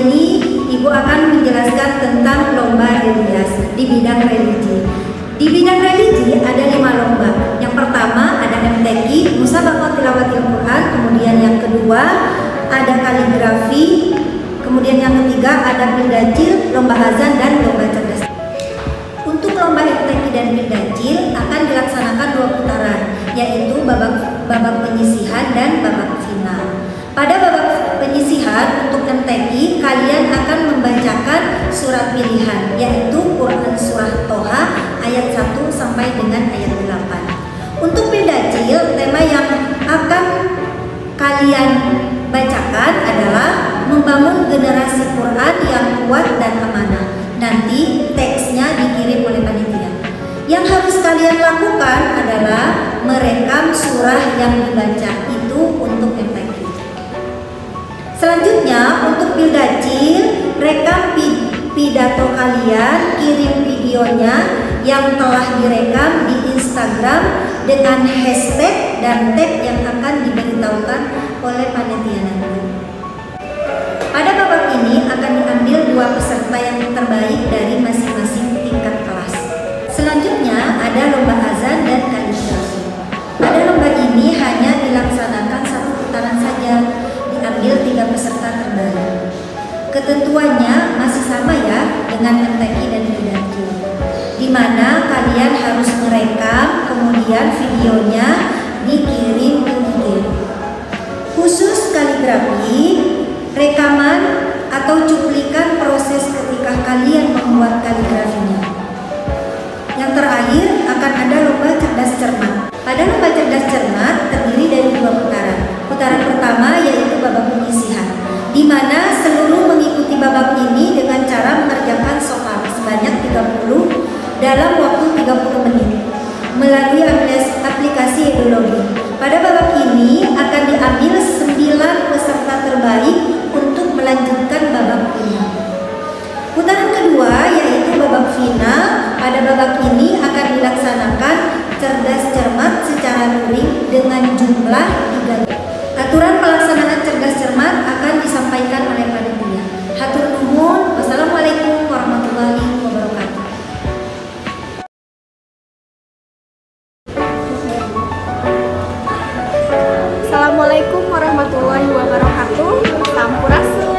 ini Ibu akan menjelaskan tentang lomba religius di bidang religi. Di bidang religi ada 5 lomba. Yang pertama ada MTQ, Musabaqah Tilawatil Quran. Kemudian yang kedua ada kaligrafi. Kemudian yang ketiga ada Bildacil, lomba azan dan lomba cerdas. Untuk lomba MTQ dan Bildacil akan dilaksanakan 2 putaran, yaitu babak penyisihan dan babak final. Pada babak penyisihan untuk MTQ kalian akan membacakan surat pilihan, yaitu Quran surah Toha ayat 1 sampai dengan ayat 8. Untuk Bildacil, tema yang akan kalian bacakan adalah membangun generasi Quran yang kuat dan amanah. Nanti teksnya dikirim oleh panitia. Yang harus kalian lakukan adalah merekam surah yang dibaca itu untuk MTQ. Selanjutnya untuk Bildacil, rekam pidato kalian, kirim videonya yang telah direkam di Instagram dengan hashtag dan tag yang akan diberitahukan oleh panitia nanti. Pada babak ini akan diambil 2 peserta yang terbaik dari masing-masing tingkat kelas. Selanjutnya ada lomba azan dan kaligrafi. Pada lomba ini hanya dilaksanakan 1 putaran saja, diambil 3 peserta terbaik. Ketentuannya masih sama ya dengan MTQ dan Bildacil, di mana kalian harus merekam, kemudian videonya dikirim ke IG. Khusus kaligrafi, rekaman atau cuplikan proses ketika kalian membuat kaligrafinya. Yang terakhir akan ada lomba cerdas cermat. Pada lomba cerdas cermat terdiri dari 2 putaran. Putaran pertama yaitu babak penyisihan, di mana seluruh mengikuti babak ini dengan cara mengerjakan soal sebanyak 30 dalam waktu 30 menit melalui aplikasi Edologi. Pada babak ini akan diambil 9 peserta terbaik untuk melanjutkan babak final. Putaran kedua yaitu babak final. Pada babak ini akan dilaksanakan cerdas cermat secara luring dengan jumlah 3. Aturan pelaksanaan cerdas cermat akan disampaikan oleh panitia. Hatur nuhun. Wassalamualaikum warahmatullahi wabarakatuh. Assalamualaikum warahmatullahi wabarakatuh. Sampurasun.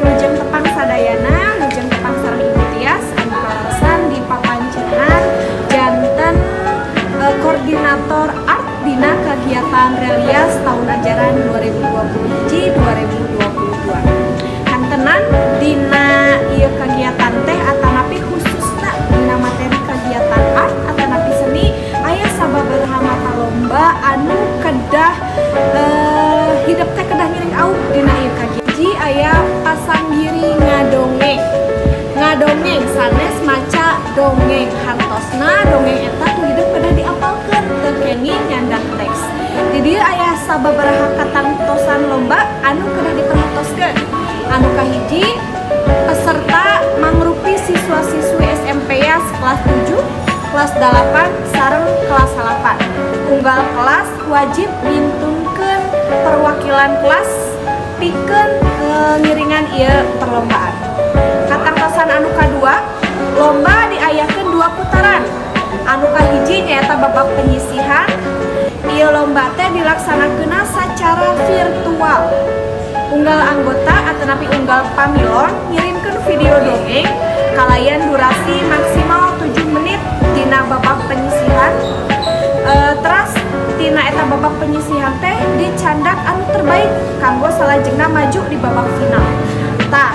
Nujeng tepang sadayana, nujeng tepang sareng Ibu Tias, anu kalasan di papancenan janten koordinator art dina kegiatan religius tahun ajaran 2021-2022. Kantenan dina ieu kegiatan teh atanapi khususna dina materi kegiatan art atanapi seni aya sababaraha mata lomba anu kedah hidup teh kedah ngiring auk dina ieu kajian. Ji aya pasanggiri ngadongeng sanes maca dongeng hartosna dongeng eta tu hidup kedah diapalkeun teu kengi nyandang teks. Di dieu aya sababaraha katantosan lomba anu kedah diperhatoskeun. Anu kahiji peserta mangrupi siswa-siswi SMP ya kelas 7, kelas 8 sareng kelas 8. Unggal kelas wajib mintunkeun perwakilan kelas pikeun ngiringan ieu perlombaan. Katangtosan anu kadua, lomba diayakeun 2 putaran. Anu kahiji nyaeta babak penyisihan. Ieu lomba teh dilaksanakeunna sacara virtual. Unggal anggota atanapi unggal pamilon ngirimkeun video dongeng kalayan durasi maksimal 7 menit dina babak penyisihan. Teras tina eta babak penyisihan teh dicandak anu terbaik kanggo salajengna maju di babak final. Tah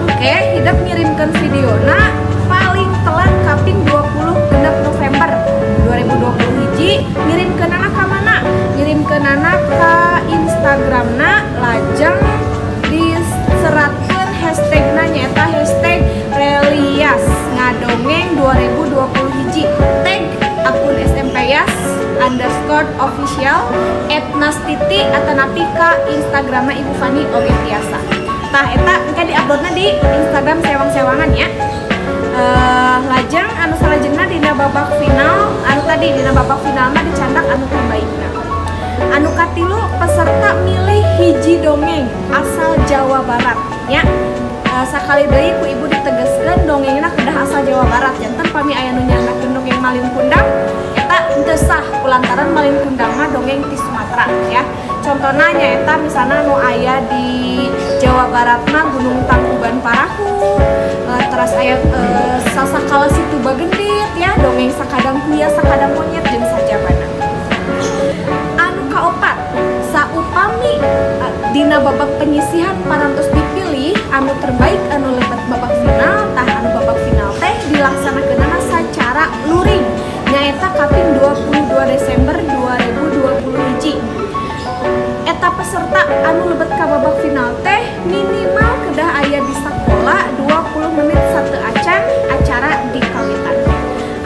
oke, hidup ngirimkeun videona paling telat kaping 20 genep November 2021 ngirimkeunana ka mana? Ngirimkeunana ka Instagramna lajeng diseratkeun hashtagna nyaeta hashtag religius ngadongeng 2021 tag akun SMPyas_official @nastiti atanapi ka Instagramna Ibu Fani oge tiasa. Tah eta engke diuploadna di Instagram sewang-sewangan ya. Lajeng anu salajengna dina babak final, anu tadi dina babak final mah dicandak anu terbaikna. Anu katilu peserta milih hiji dongeng asal Jawa Barat nya. Sakali deui ku ibu ditegaskeun dongengna kedah asal Jawa Barat janten pami aya nu nyandakeun dongeng Malin Kundang eta teu sah kulantaran Malin Kundang mah dongeng ti Sumatera ya. Contohna nyaeta misalnya nu aya di Jawa Barat mah Gunung Tangkuban Parahu, terus aya Sasakala Situ Bagendit ya, dongeng Sakadang Kuya Sakadang Monyet jeung sajabana. Anu kaopat, saupami dina babak penyisihan parantos dipilih anu terbaik anu lebet babak final, tah anu babak final teh dilaksanakeunana sacara luring nyaeta kaping 22 Desember 2021. Eta peserta anu lebet ka babak final teh minimal kedah aya di sakola 20 menit sateuacan acara dikawitan.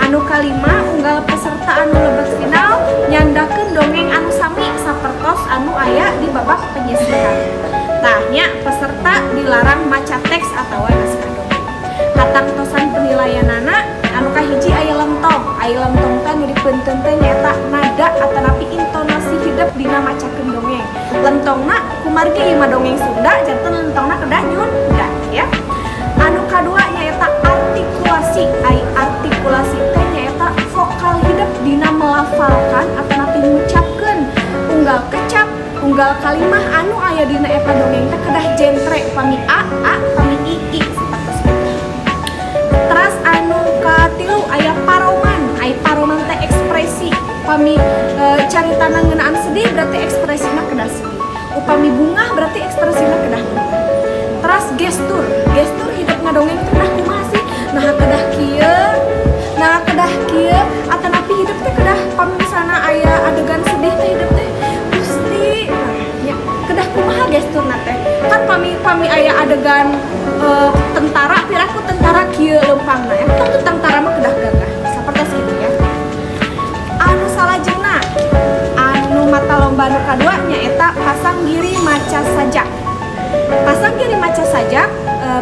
Anu kalima unggal peserta anu lebet final nyandakeun dongeng anu sami sapertos anu aya di babak penyisihan. Tahnya peserta dilarang maca teks atawa naskah dongeng. Katangtosan penilaianana anu kahiji aya lentong. Aya lentong teh nu dipeunteun teh nyaeta nada atanapi intonasi hidup dina macakeun dongeng. Lentongna kumargi ieu mah dongeng Sunda janten lentongna kedah Nyunda ya. Anu kadua nyaeta artikulasi. Ai artikulasi teh nyaeta vokal hidup dina melafalkan atanapi ngucapkeun unggal kecap unggal kalimah anu aya dina eta dongeng teh kedah jentre pami a pami i sapertos kitu. Terus anu katilu aya paroman. Ai paroman teh ekspresi upami caritana ngeunaan sedih berarti ekspresina kedah sedih. Upami bungah berarti ekspresina kedah bungah. Terus gestur hidup ngadongeng teh kedah kumaha sih? Nah kedah kieu atanapi hidup teh kedah pami misalna aya adegan sedih teh hidup teh gusti. Ya, kedah kumaha gesturna teh? Kan pami aya adegan tentara piraku tentara kieu leumpangna ya. Tentu tentara mah kedah gagah. Sapertos kitu ya. Anu salajengna anu mata lomba anu kadua nyaeta pasang giri maca sajak. Pasang giri maca sajak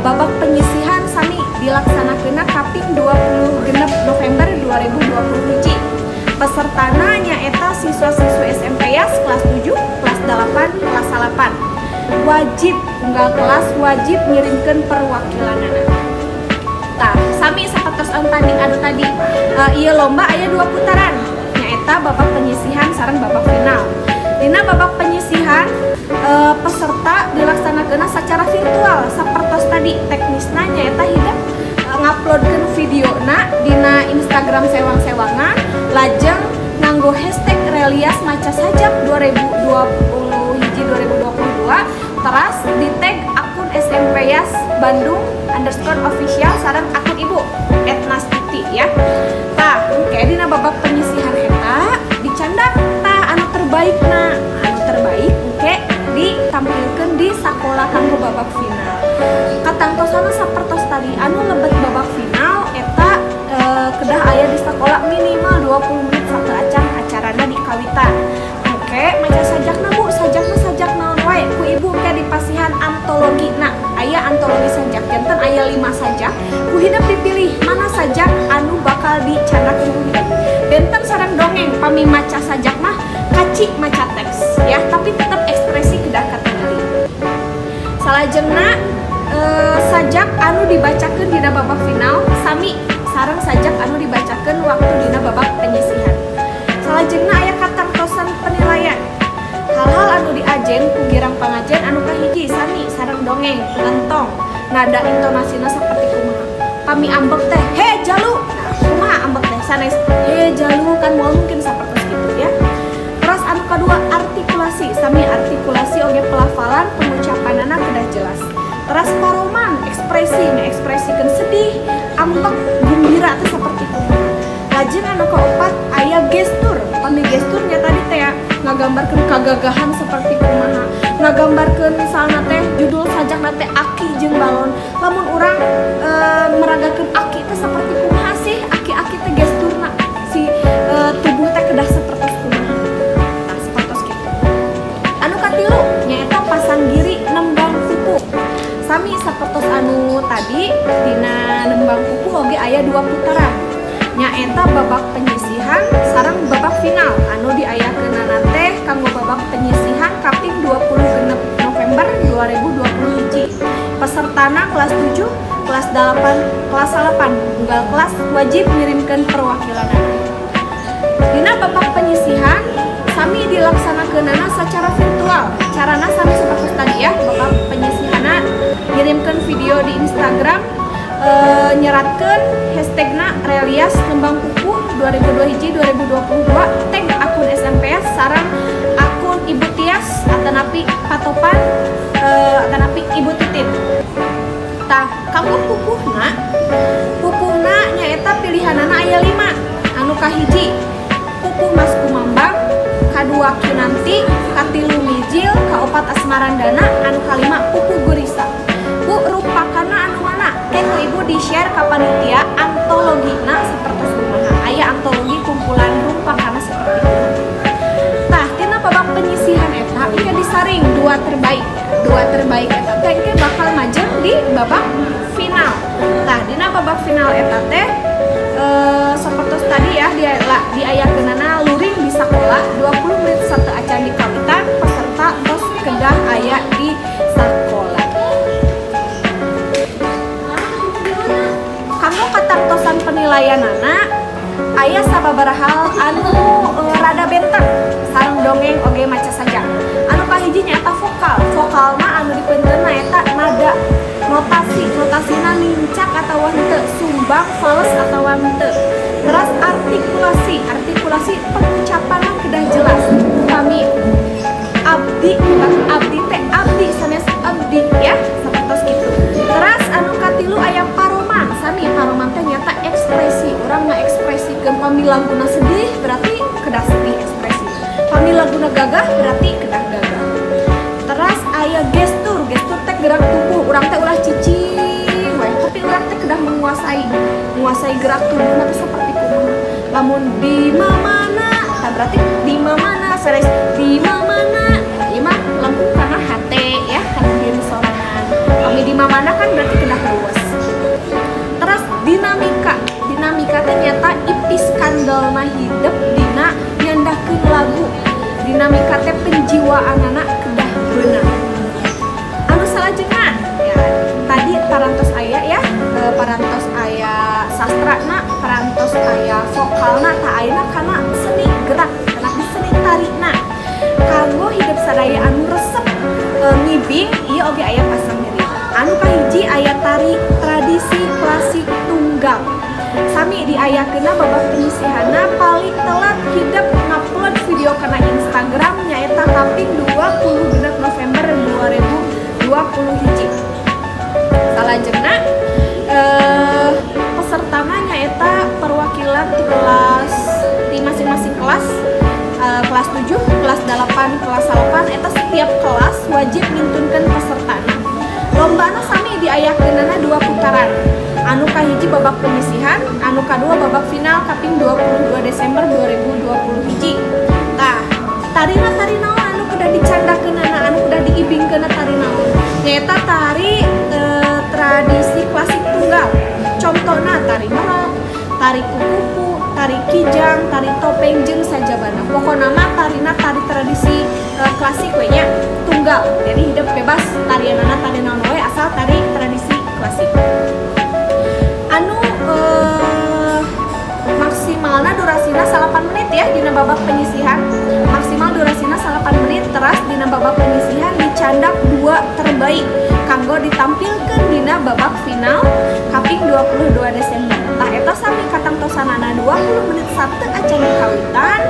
babak penyisihan sami dilaksanakeunna kaping 26 November 2021. Pesertana nyaeta siswa-siswa SMP Yas kelas 7, kelas 8, kelas 8. Wajib unggal kelas wajib ngirimkeun perwakilanana. Tah, sami sapertos tanding anu tadi. Ieu lomba aya 2 putaran. Nyaeta babak penyisihan sareng babak final. Dina babak penyisihan peserta dilaksanakeunna secara virtual sapertos tadi. Teknisna nyaeta hidup nguploadkeun videona dina Instagram sewang-sewangan lajeng nganggo hashtag Relias Maca Sajak 2021-2022 teras di tag akun SMP Yas Bandung _official sareng akun ibu @nastiti ya. Tah, engke dina babak penyisihan eta dicandak tah anu terbaik engke ditampilkeun di sakola kanggo babak final. Katangtosana sapertos tadi anu lebet babak final eta kedah aya di sakola minimal 20 menit sateuacan acarana dikawitan. Engke maca sajakna Bu, sajak naon wae ku ibu engke dipasihan antologi. Nah, aya antologi sajak janten aya 5 sajak. Ku hidup dipilih mana sajak anu bakal dicandakeun ku hidup. Benten sareng dongeng pami maca sajak mah kaci maca teks ya, tapi tetap ekspresi kedah katingali. Salajengna sajak anu dibacakeun dina babak final sami sareng sajak anu dibacakeun waktu dina babak penyisihan. Salajengna aya katangtosan penilaian. Hal-hal anu diajen ku girang pangajen anu kahiji sami sareng dongeng lentong. Nada intonasina saperti kumaha? Pami ambek teh, "He jalu." Nah, kumaha ambek teh sanes, "He jalu" kan moal mungkin sapertos kitu ya. Terus anu kedua artikulasi, sami artikulasi oge pelafalan pengucapanana kedah jelas. Terus paroman ekspresi, ekspresikeun sedih, ambek, gembira teh saperti kumaha. Lajeng anu kaopat aya gestur. Pami gesturnya tadi teh ngagambarkeun kagagahan seperti kumaha. Ngagambarkeun misalna teh judul sajakna teh Aki jeung balon. Lamun urang meragakeun Aki teh saperti kumaha sih? Aki teh gesturna si tubuh teh kedah sapertos kumaha. Tah sapertos kitu. Anu katilu nyaeta pasang giri nembang kupu. Sami sapertos anu tadi dina nembang kupu oge aya 2 putaran. Nyaeta babak penyisihan sareng babak final anu diayakeunana teh kanggo babak penyisihan kaping 20 November 2021. Pesertana kelas 7, kelas 8, kelas 8 unggal kelas wajib ngirimkan perwakilan. Dina babak penyisihan sami dilaksanakeunana secara virtual. Carana sami seperti tadi ya, babak penyisihan ngirimkan video di Instagram, nyeratkan hashtagna Relias Lembang Kuku 2021-2022, tag akun SMPS sarang akun Ibu Tias atanapi Patopan atanapi Ibu Titin. Tah kanggo pupuhna nyaeta pilihanana aya 5. Anu kahiji pupuh Mas Kumambang, kadua Kinanti, katilu Mijil, kaopat Asmarandana, anu kalima pupuh Gurisa. Bu rupakana anu mana? Ku ibu di-share ka panitia antologina seperti kumaha. Aya antologi kumpulan rupakana seperti kumaha. Tah tina babak penyisihan eta engke disaring dua terbaik eta teh engke bakal majeng di babak final. Tah dina babak final eta teh seperti tadi ya diayakeunana luring di sakola 20 menit satu acan di kawitan peserta tos kedah aya di sakola. Kanggo katartosan penilaianana aya sababaraha hal anu rada benteng sareng dongeng oge maca saja. Anu kahiji nyaeta vokal mah anu dipenteun eta nada, notasina lincak atawa henteu, sumbang fales atawa henteu. Terus artikulasi pengucapan kedah jelas. Upami abdi sanes abdi ya, sapertos kitu. Terus anu katilu aya paroman teh nyata ekspresi, urang ngaekspresikeun pami laguna sedih berarti kedah sedih ekspresi. Pami laguna gagah berarti kedah gagah. Terus aya gestur teh gerak tubuh, urang teh ulah cicing we, tapi urang teh kedah menguasai gerak tubuhna teh saperti kumaha. Lamun di mamana, tah berarti di mamana, sanes di mamana. Ieu mah lampung kana hate ya, kana diri sorangan. Pami di mamana kan berarti kedah luwes. Terus dinamika teh nyata ipis kandelna hidup dina nyandahkeun lagu. Dinamika teh penjiwaanana kedah beunang. Anu salajengna ya tadi parantos aya ya, parantos aya sastrana, parantos aya vokalna, tah ayeuna kana seni gerak, kana seni tarina. Kanggo hidup sadaya anu resep ngibing ieu oge aya pasang mirip. Anu kahiji aya tari tradisi klasik tunggal. Sami diayakeunna babak penyisihana paling telat hidup ngupload video kana Instagram nyaeta kaping 20 November 2021. Salajengna pesertana nyaeta perwakilan di kelas di masing-masing kelas, kelas 7, kelas 8, kelas 8 eta setiap kelas wajib ngintunkeun pesertana. Lombana sami diayakeunana 2 putaran. Anu kahiji babak penyisihan, anu kadua babak final kaping 22 Desember 2021. Tah, tarina naon anu kudah dicandakeunana, anu kudah diibingkeunna tari naon? Nyaeta tari tradisi klasik tunggal. Contohna tari merak, tari kukupu, tari kijang, tari topeng jeung sajabana. Pokona mah tarina tari tradisi klasik we nya tunggal. Jadi hidup bebas tarianana tari naon wae asal tari tradisi klasik. Anu maksimalna durasina 8 menit ya dina babak penyisihan. Maksimal durasina 8 menit. Teras dina babak penyisihan dicandak 2 terbaik kanggo ditampilkeun dina babak final kaping 22 Desember. Tah eta sami katangtosanana 20 menit sabtu acan kawitan,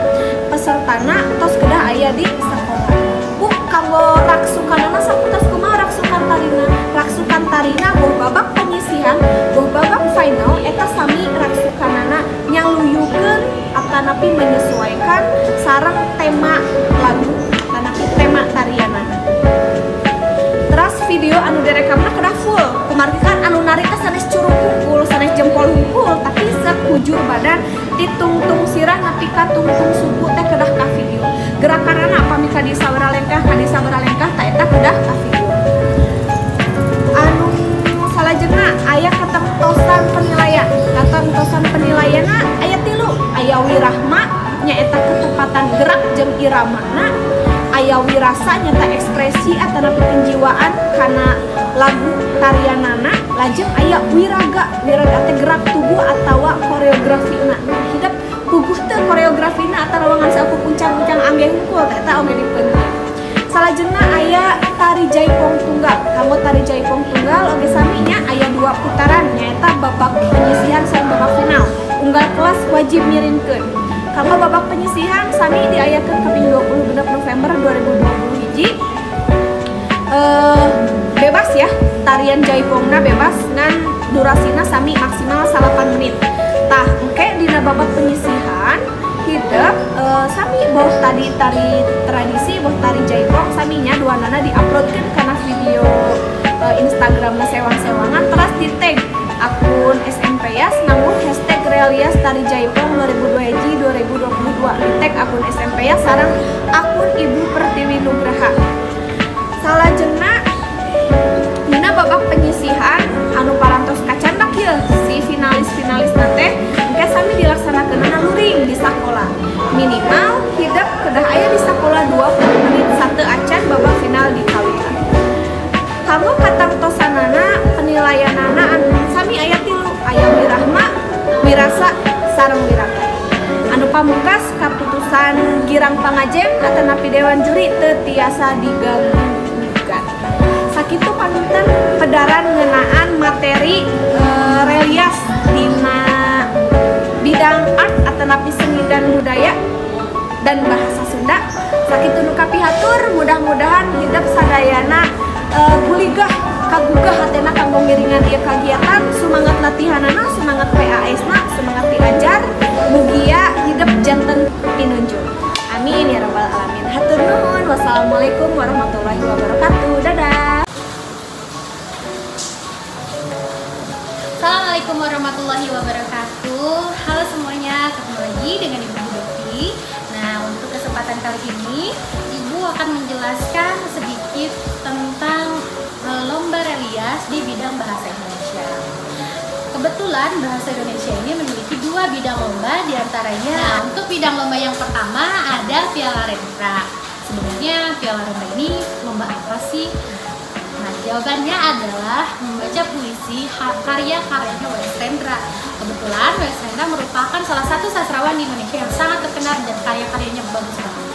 pesertana tos kedah aya di sekolah. Bu kanggo raksukanana saputos kumaha raksukan tarina? Raksukan tarina boh babak penyisihan, boh babak final eta sami raksukanana nyaluyukeun atanapi menyesuaikan sareng tema lagu, atanapi tema tarianana. Terus video anu direkamna kedah full. Kumargi kan anu narita sanes curug hungkul, sanes jempol hungkul, tapi sekujur badan ditungtung sirah nepi ka tungtung suku teh kedah ka video. Gerakanana pami ka di sabaraha lengkah tah eta kedah ka video. Anu salajengna aya katangtosan penilaian. Katangtosan penilaianna aya 3, aya wirahma, nyaeta ketepatan gerak jeung iramana, aya wirasa nyata ekspresi atau penjiwaan karena lagu tarianana, lajeng aya wiraga teh gerak tubuh atau koreografina. Hidup puguh teh koreografina atau rawangan saku kuncang-kuncang angge hungkul eta oge dipenting. Salajengna aya tari jaipong tunggal. Kamu tari jaipong tunggal oge saminya aya 2 putaran nyaeta babak penyisihan sareng babak final. Unggal kelas wajib mirinkeun. Kamu babak penyisihan sami diayakeun kaping 20 November 2021. Bebas ya, tarian jaipongna bebas dan durasina sami maksimal 8 menit. Tah, engke dina babak penyisihan hidup sami boh tadi tari tradisi boh tari jaipong saminya duanana diuploadkeun kana video Instagramna sewang-sewangan terus di tag akun SMPyas namun hashtag Relias Tari Jaipong 2022 di tag akun SMPyas sareng akun Ibu Pertiwi Nugraha. Salajengna dina babak penyisihan anu parantos kacandak ieu si finalis teh engke sami dilaksanakeunna luring di sakola. Minimal hidup kedah aya di sakola 20 menit satu acan babak final dikalian. Kamu katangtosanana penilaianana sami aya 3, aya wirahma, wirasa, sareng wiraga. Anu pamungkas kaputusan girang pangajem atanapi dewan juri teu tiasa diganggugan. Sakitu panuntun pedaran ngeunaan materi Relias dina bidang art atanapi seni dan budaya dan bahasa Sunda. Sakitu nu kapihatur mudah-mudahan hidup sadayana guligah kagugah hatena kanggo ngiringan ieu kagiatan, semangat latihanana, semangat PAS-na, semangat diajar, mugia hidup janten pinunjuk. Amin ya rabbal alamin. Hatur nuhun. Wassalamualaikum warahmatullahi wabarakatuh. Dadah. Assalamualaikum warahmatullahi wabarakatuh. Halo semuanya, ketemu lagi dengan Ibu Devi. Nah, untuk kesempatan kali ini Ibu akan menjelaskan sedikit tentang lomba Relias di bidang bahasa Indonesia. Kebetulan bahasa Indonesia ini memiliki 2 bidang lomba, diantaranya untuk bidang lomba yang pertama ada Piala Rendra. Sebenarnya Piala Rendra ini lomba apa sih? Nah, jawabannya adalah membaca puisi karya-karyanya W.S. Rendra. Kebetulan W.S. Rendra merupakan salah satu sastrawan di Indonesia yang sangat terkenal dan karya-karyanya bagus banget.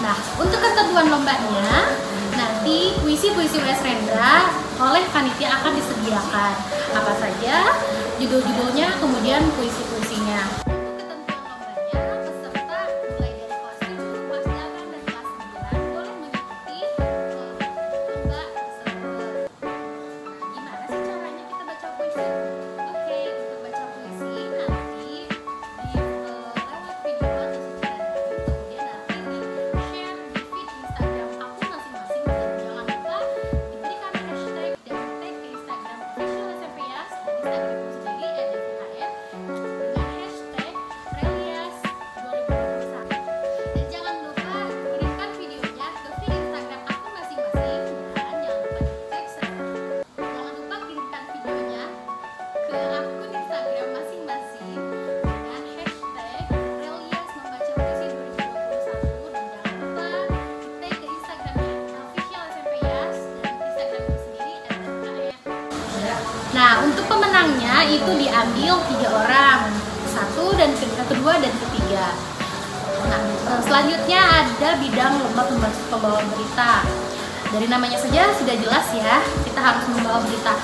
Nah, untuk ketentuan lombanya, nanti puisi-puisi W.S. Rendra oleh panitia akan disediakan. Apa saja judul-judulnya, kemudian puisi-puisinya. Untuk ketentuan lombanya, peserta mulai dari kelas 7, kelas 8, dan kelas 9 boleh mengikuti lomba tersebut. Nah, gimana sih caranya kita baca puisi? Oke, untuk baca puisi nanti lewat video atau secara daring, kemudian nanti di-share di feed Instagram akun masing-masing, dan jangan lupa diberikan hashtag dan tag ke Instagram official SMPyas dan Instagram sendiri @FHM dengan hashtag Relias 2021. Dan jangan lupa kirimkan videonya ke feed Instagram akun masing-masing, dan jangan lupa di-tag jangan lupa kirimkan videonya ke akun Instagram masing-masing dengan hashtag Relias membaca puisi 2021, dan jangan lupa di-tag ke Instagramnya official SMPyas dan Instagram sendiri @FHM. Nah, untuk pemenangnya itu diambil 3 orang, 1 dan kedua dan ketiga. Nah, selanjutnya ada bidang lomba pembawa berita. Dari namanya saja sudah jelas ya, kita harus membawa berita.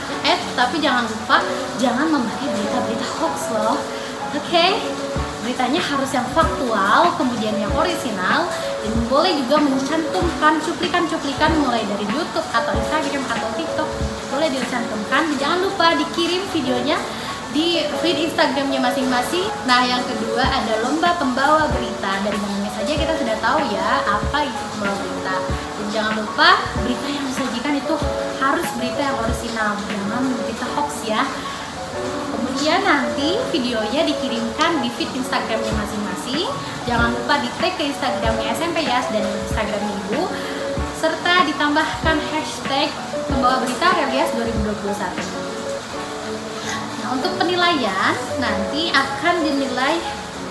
Tapi jangan lupa, jangan memberi berita-berita hoax loh. Oke? Beritanya harus yang faktual, kemudian yang orisinal, dan boleh juga mencantumkan cuplikan-cuplikan mulai dari YouTube atau Instagram atau TikTok. Boleh dicantumkan, jangan lupa dikirim videonya di feed Instagramnya masing-masing. Nah, yang kedua ada lomba pembawa berita. Dari namanya saja kita sudah tahu ya apa itu pembawa berita. Dan jangan lupa berita yang disajikan itu harus berita yang orisinal, jangan berita hoax ya. Kemudian nanti videonya dikirimkan di feed Instagramnya masing-masing. Jangan lupa di tag ke Instagramnya SMPyas dan Instagram Ibu, serta ditambahkan hashtag pembawa berita Relias 2021. Nah, untuk penilaian nanti akan dinilai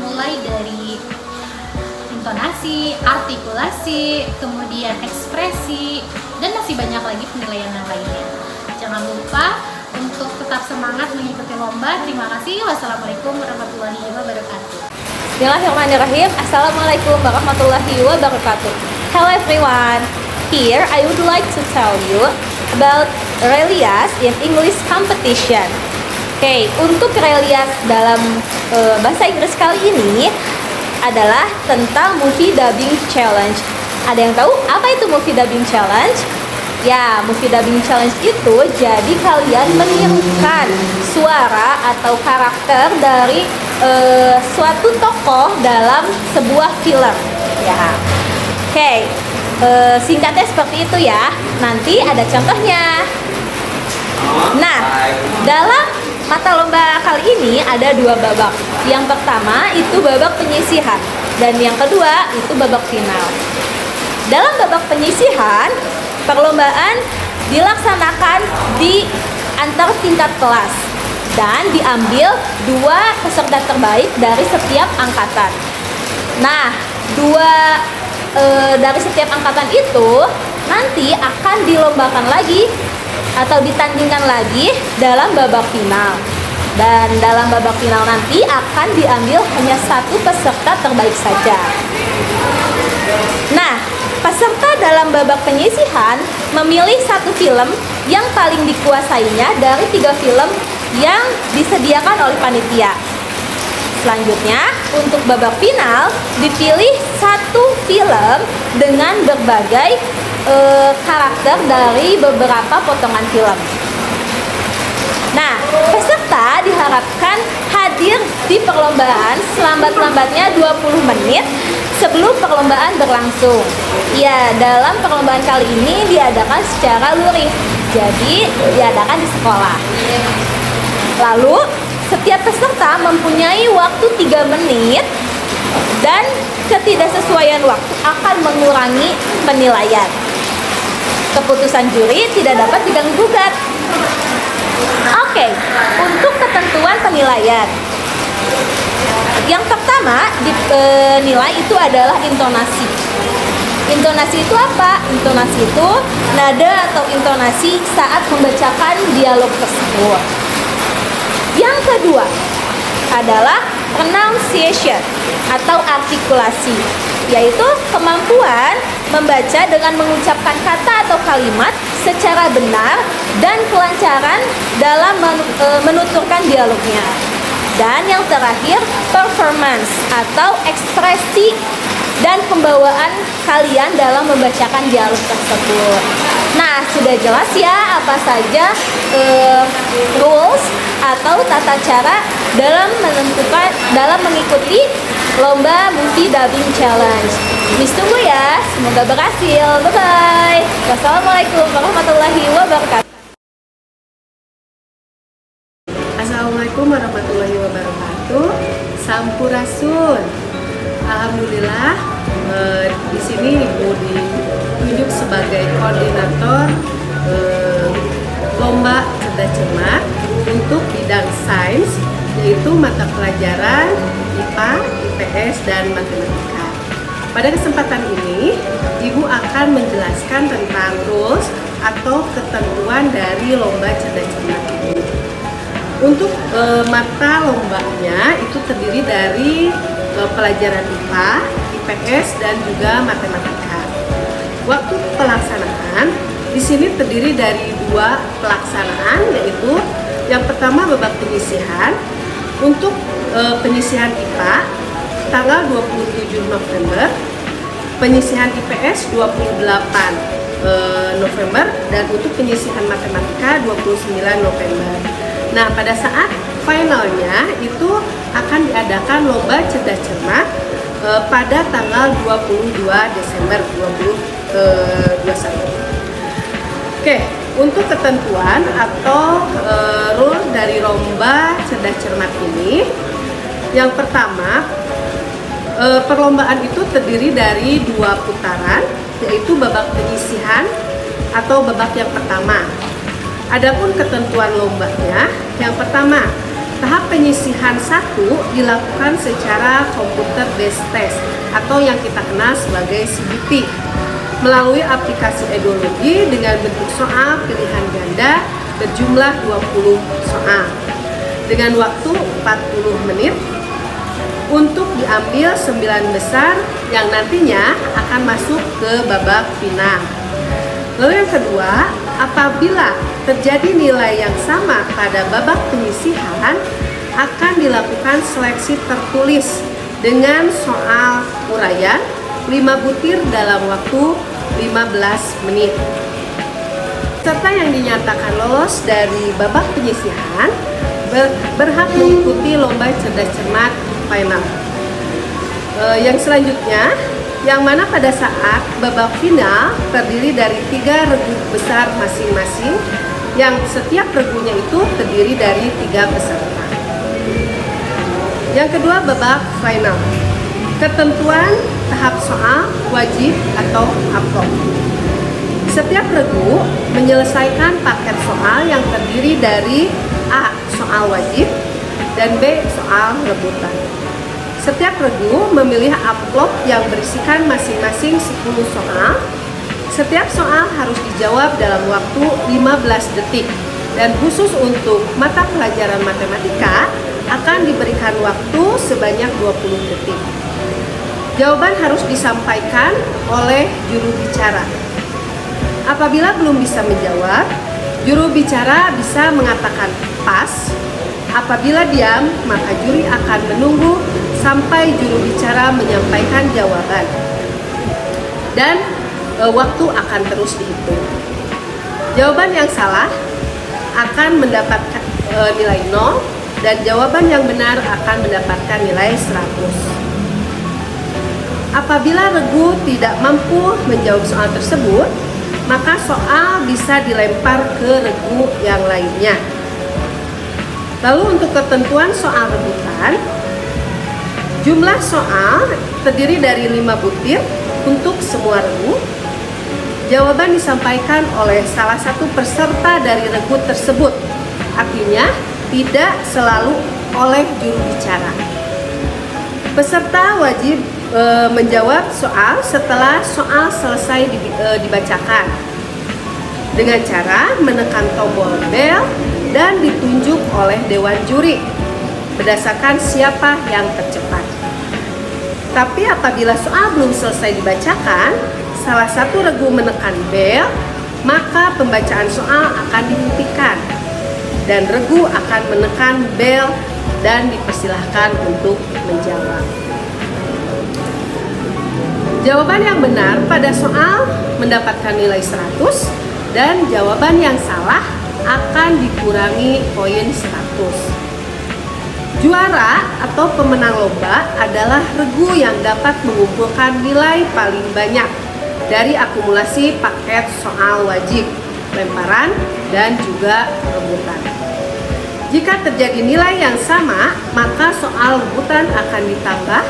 mulai dari intonasi, artikulasi, kemudian ekspresi, dan masih banyak lagi penilaian yang lainnya. Jangan lupa untuk tetap semangat mengikuti lomba. Terima kasih. Wassalamualaikum warahmatullahi wabarakatuh. Bismillahirrahmanirrahim. Assalamualaikum warahmatullahi wabarakatuh. Hello everyone. Here I would like to tell you about Relias in English competition. Oke, untuk Relias dalam bahasa Inggris kali ini adalah tentang movie dubbing challenge. Ada yang tahu apa itu movie dubbing challenge? Ya, movie dubbing challenge itu jadi kalian menirukan suara atau karakter dari suatu tokoh dalam sebuah film. Ya, oke, singkatnya seperti itu ya. Nanti ada contohnya. Nah, dalam mata lomba kali ini ada 2 babak. Yang pertama itu babak penyisihan dan yang kedua itu babak final. Dalam babak penyisihan, perlombaan dilaksanakan di antar tingkat kelas dan diambil 2 peserta terbaik dari setiap angkatan. Nah, dari setiap angkatan itu nanti akan dilombakan lagi atau ditandingkan lagi dalam babak final. Dan dalam babak final nanti akan diambil hanya 1 peserta terbaik saja. Nah, peserta dalam babak penyisihan memilih 1 film yang paling dikuasainya dari 3 film yang disediakan oleh panitia. Selanjutnya, untuk babak final dipilih 1 film dengan berbagai karakter dari beberapa potongan film. Nah, peserta diharapkan hadir di perlombaan selambat-lambatnya 20 menit sebelum perlombaan berlangsung. Ya, dalam perlombaan kali ini diadakan secara luring, jadi diadakan di sekolah. Lalu, setiap peserta mempunyai waktu 3 menit dan ketidaksesuaian waktu akan mengurangi penilaian. Keputusan juri tidak dapat diganggu-gugat. Oke, untuk ketentuan penilaian. Yang pertama dinilai itu adalah intonasi. Intonasi itu apa? Intonasi itu nada atau intonasi saat membacakan dialog tersebut. Yang kedua adalah pronunciation atau artikulasi, yaitu kemampuan membaca dengan mengucapkan kata atau kalimat secara benar dan kelancaran dalam menuturkan dialognya. Dan yang terakhir, performance atau ekspresi dan pembawaan kalian dalam membacakan dialog tersebut. Nah, sudah jelas ya apa saja rules atau tata cara dalam mengikuti lomba movie dubbing challenge. Miss tunggu ya, semoga berhasil. Bye bye. Wassalamualaikum warahmatullahi wabarakatuh. Assalamualaikum warahmatullahi wabarakatuh. Sampurasun. Alhamdulillah, di sini Ibu ditunjuk sebagai koordinator lomba cerdas cermat untuk bidang sains, yaitu mata pelajaran IPA, IPS, dan matematika. Pada kesempatan ini, Ibu akan menjelaskan tentang rules atau ketentuan dari lomba cerdas cermat ini. Untuk mata lombanya itu terdiri dari pelajaran IPA, IPS, dan juga matematika. Waktu pelaksanaan di sini terdiri dari 2 pelaksanaan, yaitu yang pertama babak penyisihan. Untuk penyisihan IPA tanggal 27 November, penyisihan IPS 28 November, dan untuk penyisihan matematika 29 November. Nah, pada saat finalnya itu akan diadakan lomba cerdas cermat pada tanggal 22 Desember 2021. Oke, untuk ketentuan atau rule dari lomba cerdas cermat ini, yang pertama, perlombaan itu terdiri dari 2 putaran, yaitu babak penyisihan atau babak yang pertama. Adapun ketentuan lombanya, yang pertama, Tahap penyisihan 1 dilakukan secara computer based test atau yang kita kenal sebagai CBT melalui aplikasi Edology dengan bentuk soal pilihan ganda berjumlah 20 soal dengan waktu 40 menit untuk diambil 9 besar yang nantinya akan masuk ke babak final. Lalu yang kedua, apabila terjadi nilai yang sama pada babak penyisihan, akan dilakukan seleksi tertulis dengan soal uraian 5 butir dalam waktu 15 menit. Peserta yang dinyatakan lolos dari babak penyisihan berhak mengikuti lomba cerdas cermat final. Yang selanjutnya, yang mana pada saat babak final terdiri dari 3 regu besar masing-masing, yang setiap regunya itu terdiri dari 3 peserta. Yang kedua, babak final. Ketentuan tahap soal wajib atau upload. Setiap regu menyelesaikan paket soal yang terdiri dari A. Soal wajib dan B. Soal rebutan. Setiap regu memilih amplop yang berisikan masing-masing 10 soal. Setiap soal harus dijawab dalam waktu 15 detik. Dan khusus untuk mata pelajaran matematika akan diberikan waktu sebanyak 20 detik. Jawaban harus disampaikan oleh juru bicara. Apabila belum bisa menjawab, juru bicara bisa mengatakan pas. Apabila diam, maka juri akan menunggu sampai juru bicara menyampaikan jawaban. Dan waktu akan terus dihitung. Jawaban yang salah akan mendapatkan nilai 0 dan jawaban yang benar akan mendapatkan nilai 100. Apabila regu tidak mampu menjawab soal tersebut, maka soal bisa dilempar ke regu yang lainnya. Lalu untuk ketentuan soal rebutan, jumlah soal terdiri dari 5 butir untuk semua regu. Jawaban disampaikan oleh salah satu peserta dari regu tersebut, artinya tidak selalu oleh juru bicara. Peserta wajib menjawab soal setelah soal selesai dibacakan dengan cara menekan tombol bel dan ditunjuk oleh dewan juri berdasarkan siapa yang tercepat. Tapi apabila soal belum selesai dibacakan, salah satu regu menekan bel, maka pembacaan soal akan dihentikan dan regu akan menekan bel dan dipersilahkan untuk menjawab. Jawaban yang benar pada soal mendapatkan nilai 100 dan jawaban yang salah akan dikurangi poin 100. Juara atau pemenang lomba adalah regu yang dapat mengumpulkan nilai paling banyak dari akumulasi paket soal wajib, lemparan, dan juga rebutan. Jika terjadi nilai yang sama, maka soal rebutan akan ditambah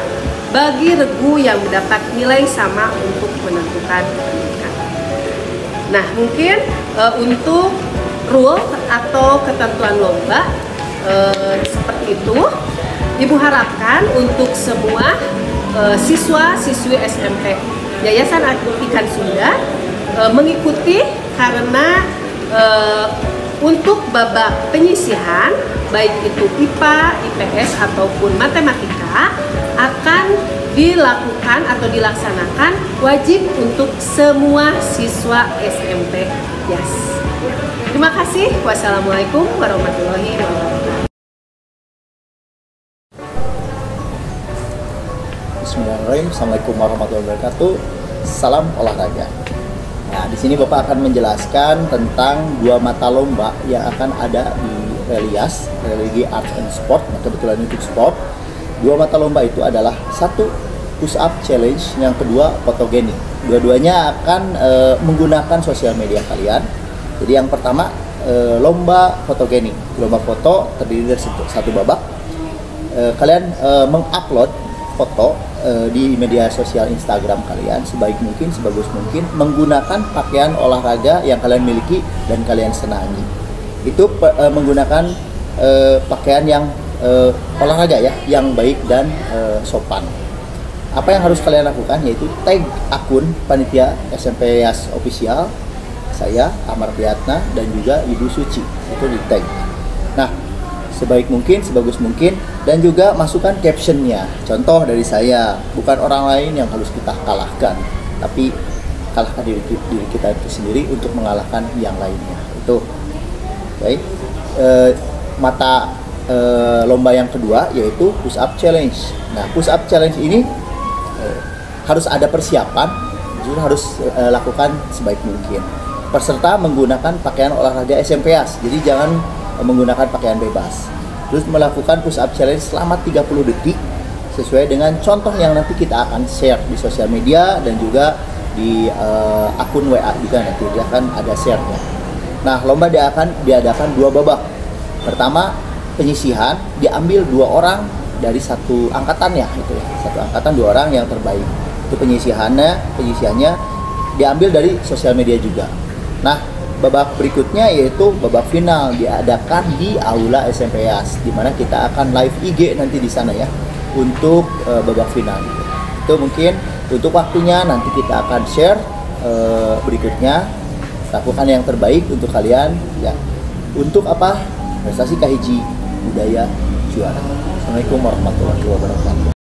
bagi regu yang mendapat nilai sama untuk menentukan peringkat. Nah, mungkin untuk rule atau ketentuan lomba seperti itu, Ibu harapkan untuk semua siswa-siswi SMP Yayasan Ikan Sunda mengikuti, karena untuk babak penyisihan baik itu IPA, IPS ataupun matematika akan dilakukan atau dilaksanakan wajib untuk semua siswa SMP Yas. Terima kasih. Wassalamualaikum warahmatullahi wabarakatuh. Bismillahirrahmanirrahim. Assalamualaikum warahmatullahi wabarakatuh. Salam olahraga. Nah, di sini Bapak akan menjelaskan tentang 2 mata lomba yang akan ada di Relias, Religi Arts and Sport. Nah, kebetulan untuk sport. 2 mata lomba itu adalah 1 push up challenge, yang kedua fotogenik. Dua-duanya akan menggunakan sosial media kalian. Jadi yang pertama lomba fotogenik. Lomba foto terdiri dari 1 babak. Kalian mengupload foto di media sosial Instagram kalian sebaik mungkin, sebagus mungkin, menggunakan pakaian olahraga yang kalian miliki dan kalian senangi. Itu menggunakan pakaian yang olahraga ya yang baik dan sopan. Apa yang harus kalian lakukan yaitu tag akun panitia SMP Yas Official, saya Amar Priyatna dan juga Ibu Suci, itu di tag. Nah, sebaik mungkin, sebagus mungkin, dan juga masukkan captionnya. Contoh dari saya, bukan orang lain yang harus kita kalahkan, tapi kalahkan diri kita itu sendiri untuk mengalahkan yang lainnya. Itu baik. Mata lomba yang kedua yaitu push up challenge. Nah, push up challenge ini harus ada persiapan, justru harus lakukan sebaik mungkin. Peserta menggunakan pakaian olahraga SMPAS, jadi jangan menggunakan pakaian bebas. Terus melakukan push up challenge selama 30 detik sesuai dengan contoh yang nanti kita akan share di sosial media dan juga di akun WA juga, nanti dia akan ada share-nya. Nah, lomba diadakan 2 babak. Pertama, penyisihan, diambil 2 orang dari satu angkatan ya, itu ya. Satu angkatan 2 orang yang terbaik. Itu penyisihannya diambil dari sosial media juga. Nah, babak berikutnya yaitu babak final diadakan di Aula SMPAS, di mana kita akan live IG nanti di sana ya untuk babak final. Itu mungkin untuk waktunya nanti kita akan share berikutnya. Lakukan yang terbaik untuk kalian ya. Untuk apa? Prestasi kahiji budaya juara. Assalamualaikum warahmatullahi wabarakatuh.